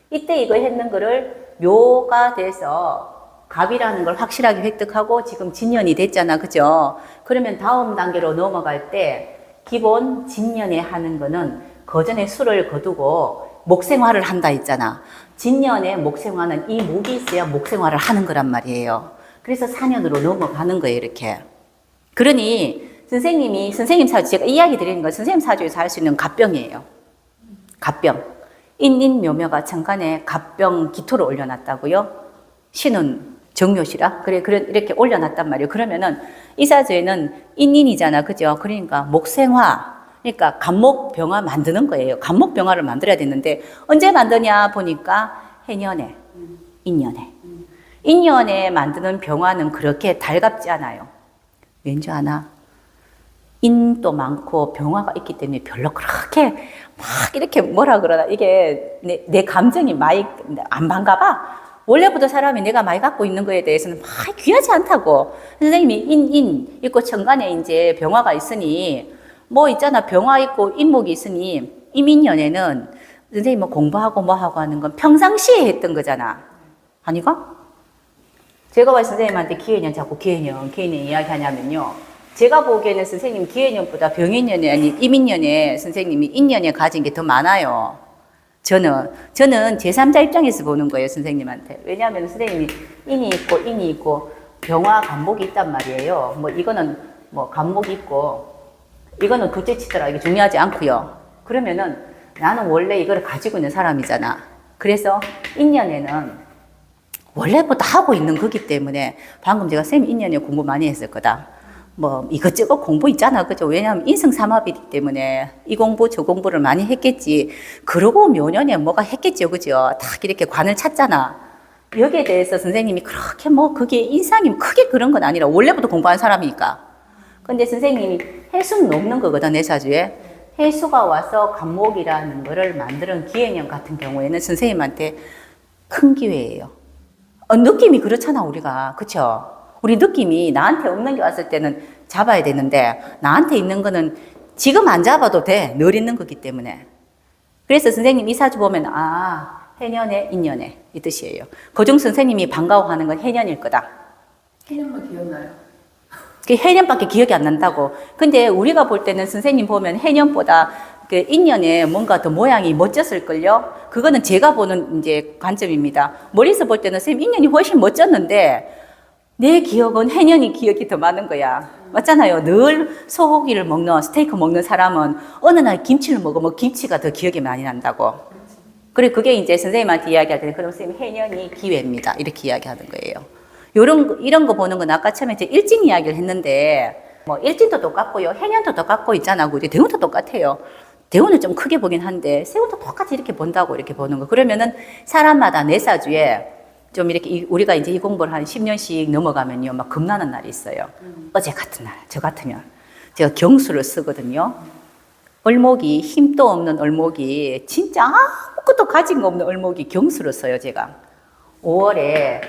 이때 이거 했는 거를 묘가 돼서 갑이라는 걸 확실하게 획득하고 지금 진년이 됐잖아. 그죠? 그러면 다음 단계로 넘어갈 때 기본 진년에 하는 거는 거전에 술을 거두고 목생활을 한다 했잖아. 진년에 목생활은 이 목이 있어야 목생활을 하는 거란 말이에요. 그래서 사년으로 넘어가는 거예요. 이렇게. 그러니 선생님 사주 제가 이야기 드리는 건 선생님 사주에서 할 수 있는 갑병이에요. 갑병. 인인묘묘가 천간에 갑병 기토를 올려놨다고요. 신은 정묘시라. 그래 이렇게 올려놨단 말이에요. 그러면은 이 사주에는 인인이잖아. 그죠? 그러니까 목생화. 그러니까 간목병화 만드는 거예요. 간목병화를 만들어야 되는데 언제 만드냐 보니까 해년에, 인년에. 인년에 만드는 병화는 그렇게 달갑지 않아요. 왠지 아나? 인도 많고 병화가 있기 때문에 별로 그렇게 막 이렇게 뭐라 그러나 이게 내 감정이 많이 안 반가봐. 원래부터 사람이 내가 많이 갖고 있는 거에 대해서는 막 귀하지 않다고. 선생님이 인 있고 천간에 이제 병화가 있으니 뭐 있잖아. 병화 있고 인목이 있으니 이민년에는 선생님 뭐 공부하고 뭐 하고 하는 건 평상시에 했던 거잖아. 아니가? 제가 왜 선생님한테 기해년 자꾸 기해년 이야기 하냐면요. 제가 보기에는 선생님 기해년보다 병인년에 아니 이민년에 선생님이 인년에 가진 게 더 많아요. 저는 제3자 입장에서 보는 거예요, 선생님한테. 왜냐하면 선생님이 인이 있고 병화 간목이 있단 말이에요. 뭐 이거는 뭐 간목이 있고 이거는 둘째 치더라. 이게 중요하지 않고요. 그러면은 나는 원래 이걸 가지고 있는 사람이잖아. 그래서 인년에는 원래부터 하고 있는 거기 때문에 방금 제가 쌤 인년에 공부 많이 했을 거다. 뭐 이것저것 공부 있잖아. 그죠? 왜냐하면 인성삼합이기 때문에 이 공부 저 공부를 많이 했겠지. 그러고 묘년에 뭐가 했겠죠. 그죠? 딱 이렇게 관을 찾잖아. 여기에 대해서 선생님이 그렇게 뭐 그게 인상이 크게 그런 건 아니라 원래부터 공부한 사람이니까. 근데 선생님이 해수는 없는 거거든, 내 사주에. 해수가 와서 간목이라는 거를 만드는 기해년 같은 경우에는 선생님한테 큰 기회예요. 느낌이 그렇잖아, 우리가. 그쵸? 우리 느낌이 나한테 없는 게 왔을 때는 잡아야 되는데 나한테 있는 거는 지금 안 잡아도 돼. 늘 있는 거기 때문에. 그래서 선생님 이 사주 보면 해년에 인년에 이 뜻이에요. 그중 선생님이 반가워하는 건 해년일 거다.
해년만 기억나요?
그 해년밖에 기억이 안 난다고. 근데 우리가 볼 때는 선생님 보면 해년보다 그 인년에 뭔가 더 모양이 멋졌을걸요? 그거는 제가 보는 이제 관점입니다. 머리에서 볼 때는 선생님 인년이 훨씬 멋졌는데 내 기억은 해년이 기억이 더 많은 거야. 맞잖아요. 늘 소고기를 먹는 스테이크 먹는 사람은 어느 날 김치를 먹으면 김치가 더 기억이 많이 난다고. 그래 그게 이제 선생님한테 이야기할 때는 그럼 선생님 해년이 기회입니다. 이렇게 이야기하는 거예요. 이런 거 보는 건 아까 처음에 이제 일진 이야기를 했는데 뭐 일진도 똑같고요. 해년도 똑같고 있잖아. 이제 대운도 똑같아요. 대운은 좀 크게 보긴 한데 세운도 똑같이 이렇게 본다고 이렇게 보는 거. 그러면은 사람마다 내 사주에 좀 이렇게 우리가 이제 이 공부를 한 10년씩 넘어가면요. 막 겁나는 날이 있어요. 어제 같은 날, 저 같으면. 제가 경수를 쓰거든요. 을목이, 힘도 없는 을목이, 진짜 아무것도 가진 거 없는 을목이 경수를 써요, 제가. 5월에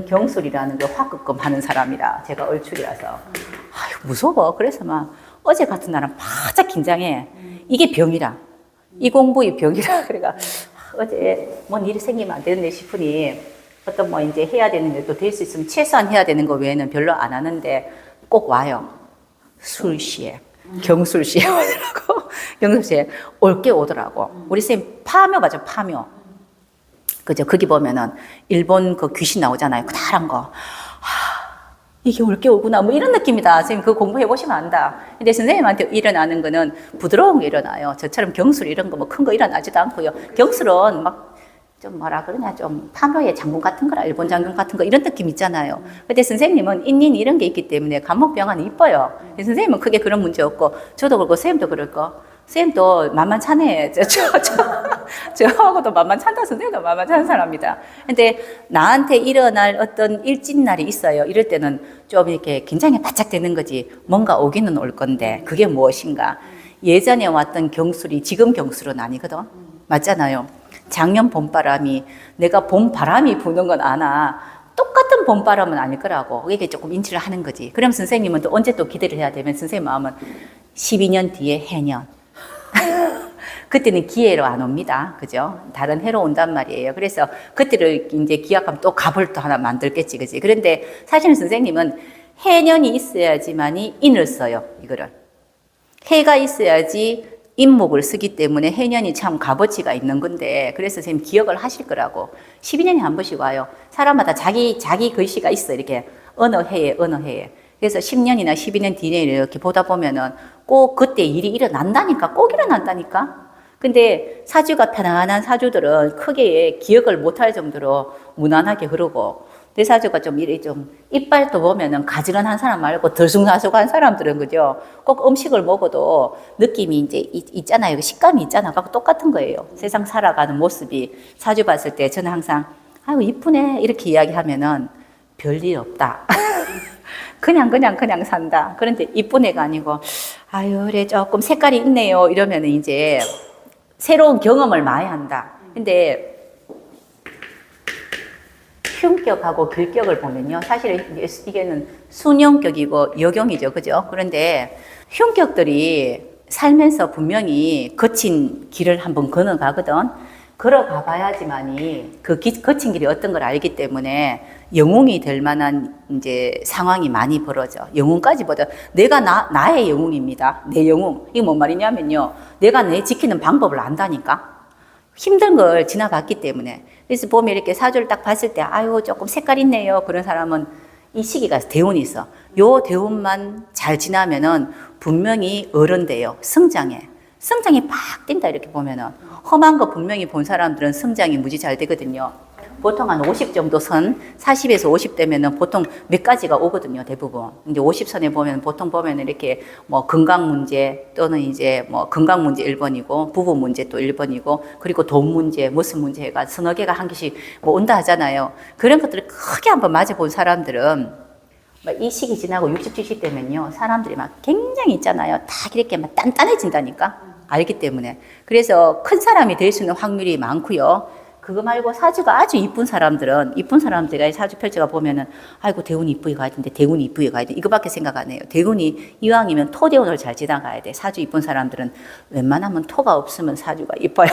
경술이라는 거 화급금 하는 사람이라 제가 얼출이라서 아유 무서워. 그래서 막 어제 같은 날은 바짝 긴장해. 이게 병이라. 이 공부의 병이라. 그러니까 어제 뭔 일이 생기면 안 되는데 싶으니 어떤 뭐 이제 해야 되는 것도 될 수 있으면 최소한 해야 되는 거 외에는 별로 안 하는데 꼭 와요. 술시에. 경술시에 오더라고. 경술시에 올게 오더라고. 우리 쌤 파묘 가죠, 파묘. 그죠? 거기 보면은 일본 그 귀신 나오잖아요. 그다란 거. 이게 올게 오구나. 뭐 이런 느낌이다. 선생님 그거 공부해 보시면 안다. 근데 선생님한테 일어나는 거는 부드러운 게 일어나요. 저처럼 경술 이런 거 뭐 큰 거 일어나지도 않고요. 경술은 막 좀 뭐라 그러냐, 좀 파묘의 장군 같은 거라, 일본 장군 같은 거 이런 느낌 있잖아요. 근데 선생님은 인닌 이런 게 있기 때문에 간목병환이 이뻐요. 선생님은 크게 그런 문제 없고, 저도 그렇고 선생님도 그럴 거. 선생님도 만만찮네. 저하고도 만만찮다. 선생님도 만만찮은 사람이다. 근데 나한테 일어날 어떤 일진 날이 있어요. 이럴 때는 좀 이렇게 긴장이 바짝 되는 거지. 뭔가 오기는 올 건데 그게 무엇인가. 예전에 왔던 경술이 지금 경술은 아니거든. 맞잖아요. 작년 봄바람이 내가 봄바람이 부는 건 아나 똑같은 봄바람은 아닐 거라고. 이게 조금 인지를 하는 거지. 그럼 선생님은 또 언제 또 기대를 해야 되면 선생님 마음은 12년 뒤에 해년. 그때는 기회로 안 옵니다. 그죠? 다른 해로 온단 말이에요. 그래서 그때를 이제 기약하면 또 갑을 또 하나 만들겠지. 그지? 그런데 사실은 선생님은 해년이 있어야지만이 인을 써요. 이거를. 해가 있어야지 인목을 쓰기 때문에 해년이 참 값어치가 있는 건데, 그래서 선생님 기억을 하실 거라고. 12년에 한 번씩 와요. 사람마다 자기 글씨가 있어. 이렇게 어느 해에. 그래서 10년이나 12년 뒤에 이렇게 보다 보면은 꼭 그때 일이 일어난다니까. 꼭 일어난다니까. 근데 사주가 편안한 사주들은 크게 기억을 못할 정도로 무난하게 흐르고, 내 사주가 좀 이빨도 보면은 가지런한 사람 말고 들쑥날쑥한 사람들은 그죠? 꼭 음식을 먹어도 느낌이 이제 있잖아요. 식감이 있잖아. 그거 똑같은 거예요. 세상 살아가는 모습이. 사주 봤을 때 저는 항상 아유 이쁘네 이렇게 이야기하면은 별일 없다. 그냥 산다. 그런데 이쁜 애가 아니고 아유 그래 조금 색깔이 있네요 이러면은 이제 새로운 경험을 많이 한다. 근데 흉격하고 글격을 보면요. 사실 이게는 순형격이고 여경이죠. 그죠? 그런데 흉격들이 살면서 분명히 거친 길을 한번 걸어가거든. 걸어가 봐야지만이 거친 길이 어떤 걸 알기 때문에 영웅이 될 만한 이제 상황이 많이 벌어져. 영웅까지보다 내가 나의 영웅입니다. 내 영웅. 이게 뭔 말이냐면요. 내가 내 지키는 방법을 안다니까. 힘든 걸 지나봤기 때문에. 그래서 보면 이렇게 사주를 딱 봤을 때 아유 조금 색깔 있네요. 그런 사람은 이 시기가 대운이 있어. 요 대운만 잘 지나면은 분명히 어른 돼요. 성장해. 성장이 팍 뛴다 이렇게 보면은 험한 거 분명히 본 사람들은 성장이 무지 잘 되거든요. 보통 한 50 정도 선, 40에서 50 되면은 보통 몇 가지가 오거든요, 대부분. 이제 50선에 보면 보통 보면 이렇게 뭐 건강 문제 또는 이제 뭐 건강 문제 1번이고 부부 문제 또 1번이고 그리고 돈 문제, 무슨 문제가 서너 개가 한 개씩 뭐 온다 하잖아요. 그런 것들을 크게 한번 맞아본 사람들은 이 시기 지나고 60, 70 되면요, 사람들이 막 굉장히 있잖아요. 다 이렇게 막 단단해진다니까. 알기 때문에. 그래서 큰 사람이 될 수 있는 확률이 많고요. 그거 말고 사주가 아주 이쁜 사람들은, 이쁜 사람들의 사주 펼쳐가 보면은, 아이고, 대운이 이쁘게 가야 되는데, 대운이 이쁘게 가야 돼. 이거밖에 생각 안 해요. 대운이 이왕이면 토대운을 잘 지나가야 돼. 사주 이쁜 사람들은 웬만하면 토가 없으면 사주가 이뻐요.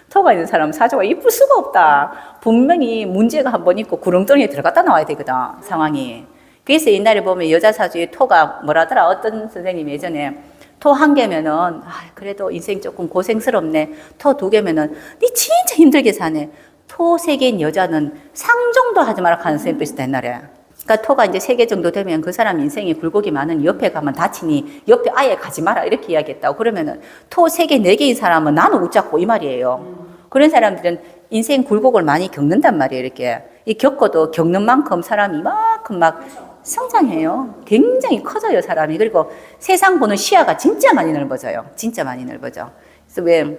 토가 있는 사람은 사주가 이쁠 수가 없다. 분명히 문제가 한 번 있고 구렁텅이에 들어갔다 나와야 되거든, 상황이. 그래서 옛날에 보면 여자 사주에 토가 뭐라더라. 어떤 선생님이 예전에 토 한 개면은 그래도 인생 조금 고생스럽네. 토 두 개면은 니 진짜 힘들게 사네. 토 세 개인 여자는 상종도 하지 마라 하는 선생님도 있었다 옛날에. 그러니까 토가 이제 3개 정도 되면 그 사람 인생에 굴곡이 많은 옆에 가면 다치니 옆에 아예 가지 마라 이렇게 이야기했다고. 그러면은 토 3개 4개인 사람은 나는 웃자고 이 말이에요. 그런 사람들은 인생 굴곡을 많이 겪는단 말이에요. 이렇게 겪어도 겪는 만큼 사람이 이만큼 막 성장해요. 굉장히 커져요, 사람이. 그리고 세상 보는 시야가 진짜 많이 넓어져요. 진짜 많이 넓어져. 그래서 왜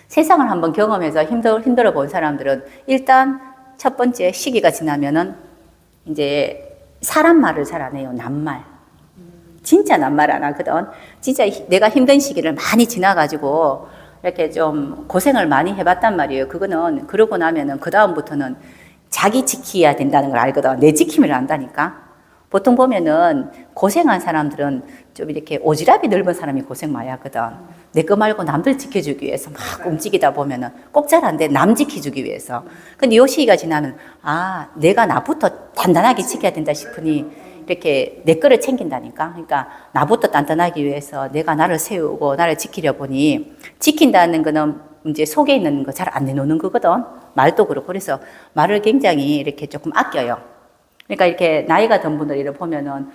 세상을 한번 경험해서 힘들어 본 사람들은 일단 첫 번째 시기가 지나면은 이제 사람 말을 잘 안 해요. 남말. 진짜 남말 안 하거든. 진짜 내가 힘든 시기를 많이 지나가지고 이렇게 좀 고생을 많이 해봤단 말이에요. 그거는 그러고 나면은 그 다음부터는 자기 지켜야 된다는 걸 알거든. 내 지킴을 안다니까. 보통 보면은 고생한 사람들은 좀 이렇게 오지랖이 넓은 사람이 고생 많이 하거든. 내 거 말고 남들 지켜주기 위해서 막 움직이다 보면은 꼭 잘 안 돼. 남 지켜주기 위해서. 근데 요 시기가 지나면 아, 내가 나부터 단단하게 지켜야 된다 싶으니 이렇게 내 거를 챙긴다니까. 그러니까 나부터 단단하기 위해서 내가 나를 세우고 나를 지키려 보니 지킨다는 거는 이제 속에 있는 거 잘 안 내놓는 거거든. 말도 그렇고. 그래서 말을 굉장히 이렇게 조금 아껴요. 그러니까 이렇게 나이가 든 분들을 보면은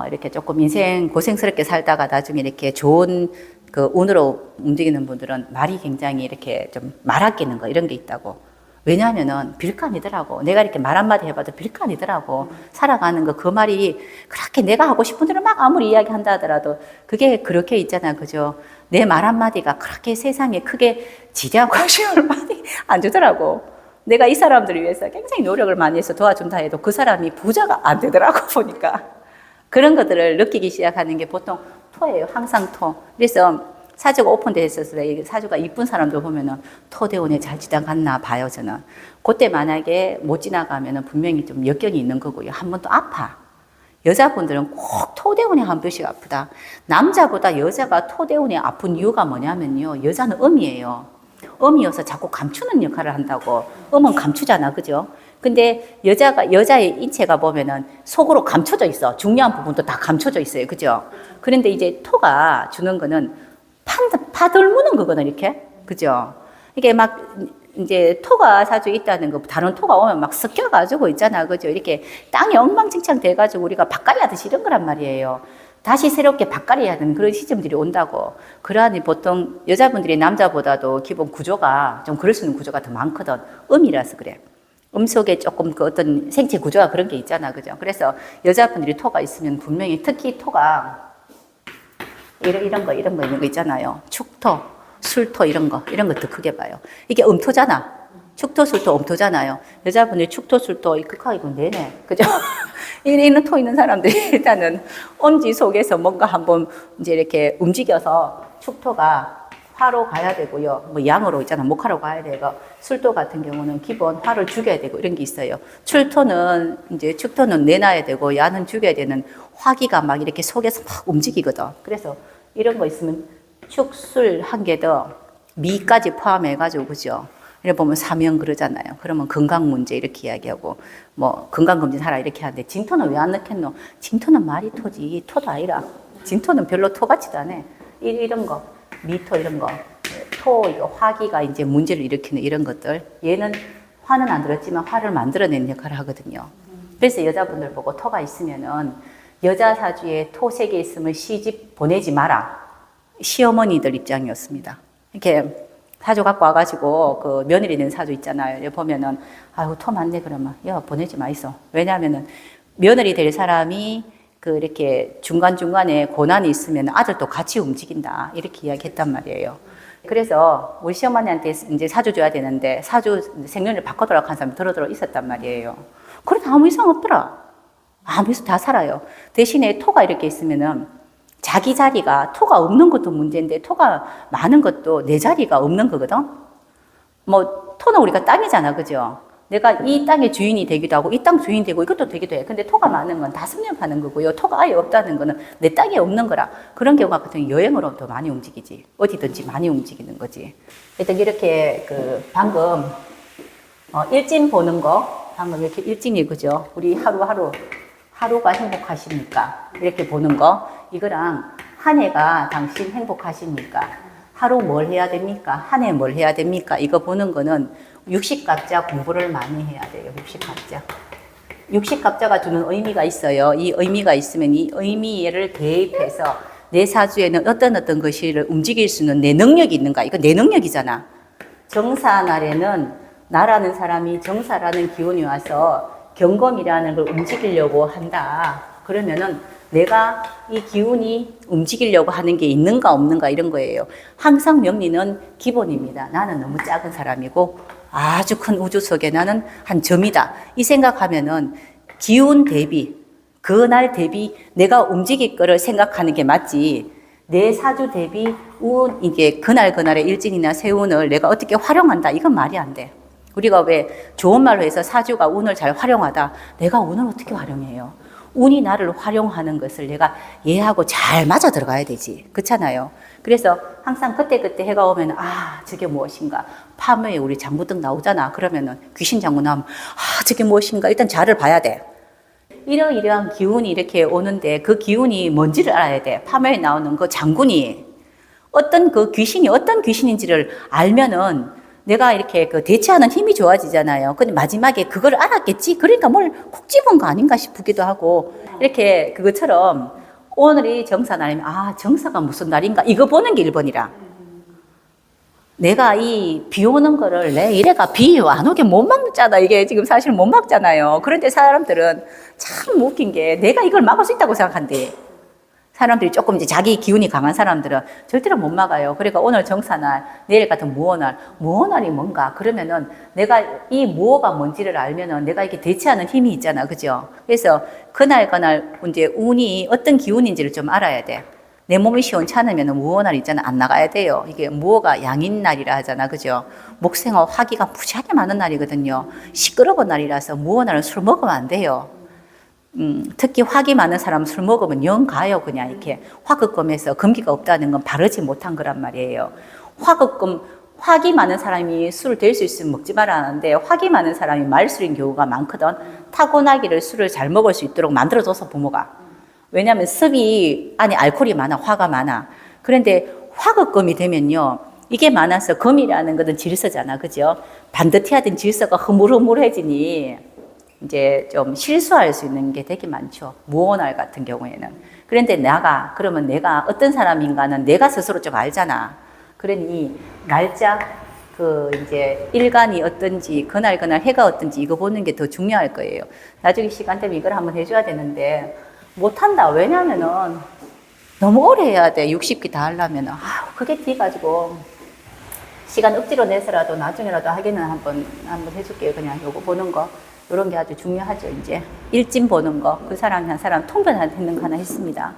이렇게 조금 인생 고생스럽게 살다가 나중에 이렇게 좋은 그 운으로 움직이는 분들은 말이 굉장히 이렇게 좀 말 아끼는 거 이런 게 있다고. 왜냐하면은 빌칸이더라고. 내가 이렇게 말 한마디 해봐도 빌칸이더라고. 살아가는 거 그 말이 그렇게 내가 하고 싶은 대로 막 아무리 이야기한다 하더라도 그게 그렇게 있잖아. 그죠? 내 말 한마디가 그렇게 세상에 크게 지대한 관심을 많이 안 주더라고. 내가 이 사람들을 위해서 굉장히 노력을 많이 해서 도와준다 해도 그 사람이 부자가 안 되더라고 보니까. 그런 것들을 느끼기 시작하는 게 보통 토예요. 항상 토. 그래서 사주가 오픈되어 있어서 사주가 이쁜 사람들 보면은 토대운에 잘 지나갔나 봐요, 저는. 그때 만약에 못 지나가면은 분명히 좀 역경이 있는 거고요. 한 번 또 아파. 여자분들은 꼭 토대운에 한 번씩 아프다. 남자보다 여자가 토대운에 아픈 이유가 뭐냐면요. 여자는 음이에요. 음이어서 자꾸 감추는 역할을 한다고. 음은 감추잖아, 그죠? 근데 여자의 인체가 보면은 속으로 감춰져 있어. 중요한 부분도 다 감춰져 있어요, 그죠? 그런데 이제 토가 주는 거는 파들무는 거거든, 이렇게. 그죠? 이게 막, 이제 토가 사주 있다는 거, 다른 토가 오면 막 섞여가지고 있잖아, 그죠? 이렇게 땅이 엉망진창 돼가지고 우리가 밭갈이 하듯이 이런 거란 말이에요. 다시 새롭게 밭갈이 하는 그런 시점들이 온다고. 그러니 보통 여자분들이 남자보다도 기본 구조가 좀 그럴 수 있는 구조가 더 많거든. 음이라서 그래. 음 속에 조금 그 어떤 생체 구조가 그런 게 있잖아, 그죠? 그래서 여자분들이 토가 있으면 분명히 특히 토가 이런 거 있는 거 있잖아요. 축토, 술토 이런 거 더 크게 봐요. 이게 음토잖아. 축토, 술토, 음토잖아요. 여자분들이 축토, 술토 극하게 보면 내네. 그죠? 이런 토 있는 사람들이 일단은 엄지 속에서 뭔가 한번 이제 이렇게 움직여서 축토가 화로 가야 되고요. 뭐 양으로 있잖아. 목화로 가야 되고. 술토 같은 경우는 기본 화를 죽여야 되고 이런 게 있어요. 축토는 내놔야 되고 야는 죽여야 되는 화기가 막 이렇게 속에서 막 움직이거든. 그래서 이런 거 있으면 축술 한 개 더 미까지 포함해가지고 그죠? 이래 보면 사명 그러잖아요. 그러면 건강 문제 이렇게 이야기하고 뭐 건강검진 하라 이렇게 하는데 진토는 왜 안 넣겠노? 진토는 말이 토지 토도 아니라 진토는 별로 토 같지도 않아. 이런 거 미토 이런 거 토 이거 화기가 이제 문제를 일으키는 이런 것들 얘는 화는 안 들었지만 화를 만들어내는 역할을 하거든요. 그래서 여자분들 보고 토가 있으면은 여자 사주에 토 3개 있으면 시집 보내지 마라. 시어머니들 입장이었습니다. 이렇게 사주 갖고 와가지고 그 며느리 낸 사주 있잖아요. 보면은 아유 토 많네 그러면 야 보내지 마 있어. 왜냐하면은 며느리 될 사람이 그 이렇게 중간중간에 고난이 있으면 아들도 같이 움직인다 이렇게 이야기했단 말이에요. 그래서 우리 시어머니한테 이제 사주 줘야 되는데 사주 생년을 바꿔달라고 한 사람이 들어 있었단 말이에요. 그래도 아무 이상 없더라. 아무 이상 다 살아요. 대신에 토가 이렇게 있으면은 자기 자리가 토가 없는 것도 문제인데 토가 많은 것도 내 자리가 없는 거거든. 뭐 토는 우리가 땅이잖아, 그죠? 내가 이 땅의 주인이 되기도 하고 이 땅 주인 되고 이것도 되기도 해. 근데 토가 많은 건 다 섭렵하는 거고요. 토가 아예 없다는 거는 내 땅에 없는 거라. 그런 경우가 보통 여행으로 더 많이 움직이지. 어디든지 많이 움직이는 거지. 일단 이렇게 그 방금 일진 보는 거 방금 이렇게 일진이 그죠? 우리 하루가 행복하십니까? 이렇게 보는 거 이거랑 한 해가 당신 행복하십니까? 하루 뭘 해야 됩니까? 한 해 뭘 해야 됩니까? 이거 보는 거는 육식갑자 공부를 많이 해야 돼요. 육식갑자. 육식갑자가 주는 의미가 있어요. 이 의미가 있으면 이 의미를 대입해서 내 사주에는 어떤 것을 움직일 수 있는 내 능력이 있는가? 이거 내 능력이잖아. 정사날에는 나라는 사람이 정사라는 기운이 와서 경검이라는 걸 움직이려고 한다. 그러면은 내가 이 기운이 움직이려고 하는 게 있는가 없는가 이런 거예요. 항상 명리는 기본입니다. 나는 너무 작은 사람이고 아주 큰 우주 속에 나는 한 점이다. 이 생각하면은 기운 대비, 그날 대비 내가 움직일 거를 생각하는 게 맞지. 내 사주 대비 운, 이게 그날그날의 일진이나 세운을 내가 어떻게 활용한다. 이건 말이 안 돼. 우리가 왜 좋은 말로 해서 사주가 운을 잘 활용하다. 내가 운을 어떻게 활용해요? 운이 나를 활용하는 것을 내가 이해하고 잘 맞아 들어가야 되지. 그렇잖아요. 그래서 항상 그때그때 해가 오면, 아, 저게 무엇인가. 밤에 우리 장구등 나오잖아. 그러면은 귀신 장구 나오면, 아, 저게 무엇인가. 일단 자를 봐야 돼. 이러이러한 기운이 이렇게 오는데 그 기운이 뭔지를 알아야 돼. 밤에 나오는 그 장군이 어떤 그 귀신이 어떤 귀신인지를 알면은 내가 이렇게 그 대처하는 힘이 좋아지잖아요. 근데 마지막에 그걸 알았겠지? 그러니까 뭘 콕 집은 거 아닌가 싶기도 하고, 이렇게 그것처럼 오늘이 정사 날이면, 아, 정사가 무슨 날인가? 이거 보는 게 1번이라. 내가 이 비 오는 거를 내 이래가 비 안 오게 못 막잖아. 이게 지금 사실 못 막잖아요. 그런데 사람들은 참 웃긴 게 내가 이걸 막을 수 있다고 생각한대. 사람들이 조금 이제 자기 기운이 강한 사람들은 절대로 못 막아요. 그러니까 오늘 정사날, 내일 같은 무호날, 무호날이 뭔가 그러면은 내가 이 무호가 뭔지를 알면은 내가 이렇게 대체하는 힘이 있잖아. 그죠? 그래서 그날 이제 운이 어떤 기운인지를 좀 알아야 돼. 내 몸이 시원찮으면 무호날 있잖아. 안 나가야 돼요. 이게 무호가 양인날이라 하잖아. 그죠? 목생어 화기가 무지하게 많은 날이거든요. 시끄러운 날이라서 무호날은 술 먹으면 안 돼요. 특히 화기 많은 사람 술 먹으면 영 가요. 그냥 이렇게 화극금에서 금기가 없다는 건 바르지 못한 거란 말이에요. 화기 많은 사람이 술을 될 수 있으면 먹지 말라는데 화기 많은 사람이 말술인 경우가 많거든. 타고나기를 술을 잘 먹을 수 있도록 만들어줘서 부모가. 왜냐하면 습이 안에 알코올이 많아, 화가 많아. 그런데 화극금이 되면요, 이게 많아서 금이라는 것은 질서잖아, 그죠? 반듯해야 된 질서가 흐물흐물해지니 이제 좀 실수할 수 있는 게 되게 많죠. 무호날 같은 경우에는. 그런데 그러면 내가 어떤 사람인가는 내가 스스로 좀 알잖아. 그러니 날짜, 이제 일간이 어떤지, 그날 해가 어떤지 이거 보는 게 더 중요할 거예요. 나중에 시간 되면 이걸 한번 해줘야 되는데 못한다. 왜냐면은 너무 오래 해야 돼. 60기 다 하려면은. 그게 뒤가지고 시간 억지로 내서라도 나중에라도 하기는 한번 해줄게요. 그냥 요거 보는 거. 이런 게 아주 중요하죠. 이제 일진 보는 거. 그 사람이 한 사람 통변하는 거 하나 했습니다.